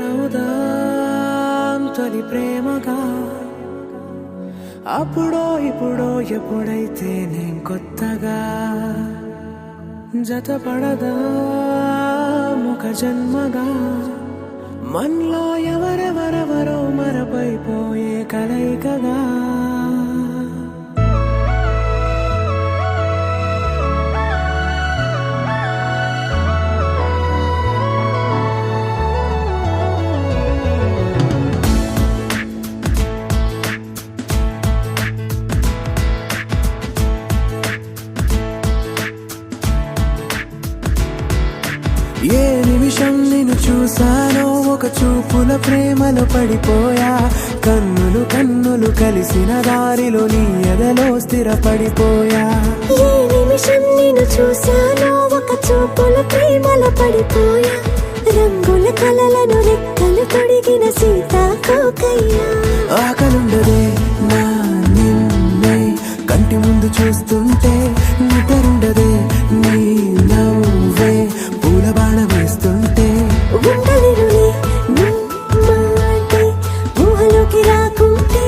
మొదలవుదాం తొలి ప్రేమగా. అప్పుడో ఇప్పుడో ఎప్పుడైతే నేను కొత్తగా జతపడదా ఒక జన్మగా. మనలో ఎవరెవరెవరో మరపైపోయే కలయికగా. ఏ నిమిషం నిన్ను చూసానో ఒక చూపుల ప్రేమలో పడిపోయా. కన్నులు కన్నులు కలిసిన దారిలో నీ ఎదలో స్థిరపడిపోయా. ఏ నిమిషం నిన్ను చూసానో ఒక చూపుల ప్రేమలో పడిపోయా. రంగుల కలలను రెక్కలు తొడిగిన సీతాకోకయ్యా. ఆకలుండదే నా నిన్నే కంటి ముందు చూస్తుంటే, నిద్రుండదే నీ నవ్వే పూల బాణ వేస్తుంటే. ఉండలేనులే నీ మాటే ఊహలోకి రాకుంటే,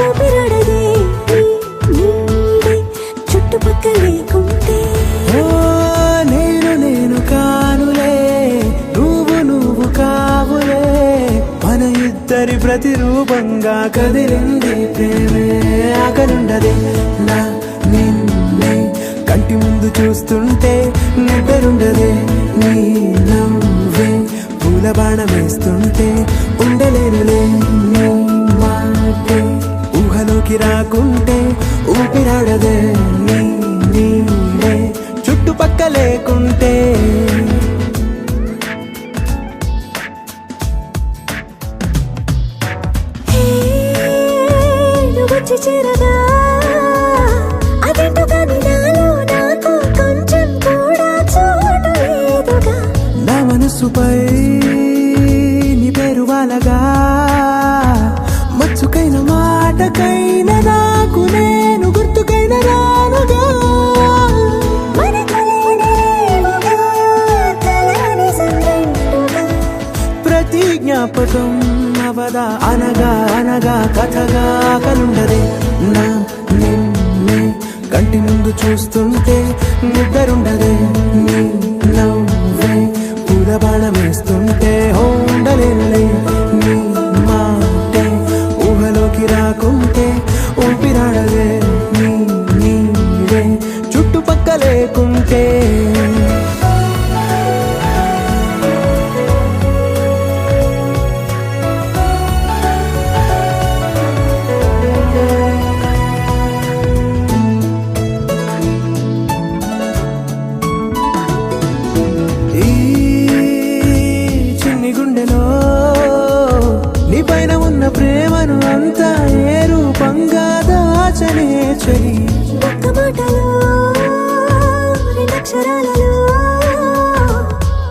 ఊపిరాడదే నీ నీడే చుట్టుపక్కల లేకుంటే. ఓ నేను నేను కానులే, నువ్వు కావులే, మన ఇద్దరి ప్రతిరూపంగా కదిలింది ప్రేమే. ఆకలుండదే నా నిన్నే కంటి ముందు చూస్తుంటే, నిద్రుండదే నీ నవ్వే పూల బాణం వేస్తుంటే. ఉండలేనులే నీ మాటే ఊహలోకి రాకుంటే, ఊపిరాడదే నీ నీడే చుట్టుపక్క లేకుంటే. వచ్చి చేరగా అదేంటో కానీ నాలో నాకు కొంచెం కూడా చోటు లేదుగా. నా మనసుపై నీ పేరు వాలగా, మచ్చుకైన మాటకైన నాకు నేను గుర్తుకైన రానుగా. మన కలనేలుగా కలని సంగంటుగా. ప్రతి జ్ఞాపకం అవదా అనగా అనగా కథగా. ఆకలుండదే నా నిన్నే కంటి ముందు చూస్తుంటే, నిద్రుండదే నీ నవ్వే పూల బాణం వేస్తుంటే. ఉండలేనులే నీ మాటే ఊహలోకి రాకుంటే, ఊపిరాడదే నీ నీడే చుట్టుపక్క లేకుంటే. ఈ చిన్ని గుండెలో నీ పైన ఉన్న ప్రేమను అంతా ఏ రూపంగా దాచనే చలి. ఒక్క మాటలో రెండక్షరాలలో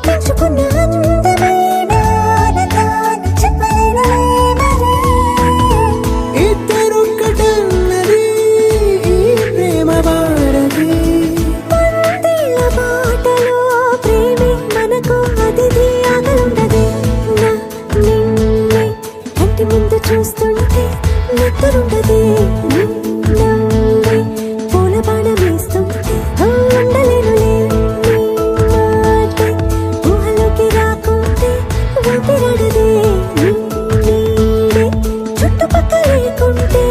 పెంచుకున్న అందమైన ఆనందాన్ని చెప్పలేనులే మరి. ఇద్దరొక్కటన్నది ఈ ప్రేమ భారతి. వందేళ్ల బాటలో ప్రేమే మనకు అతిథి. ఆకలుండదే నా నిన్నే కంటి ముందు చూస్తుంటే, నిద్రుండదే నీ నవ్వే పూల బాణం వేస్తుంటే. ఉండలేనులే నీ మాటే ఊహలోకి రాకుంటే, ఊపిరాడదే నీ నీడే చుట్టుపక్కల లేకుంటే.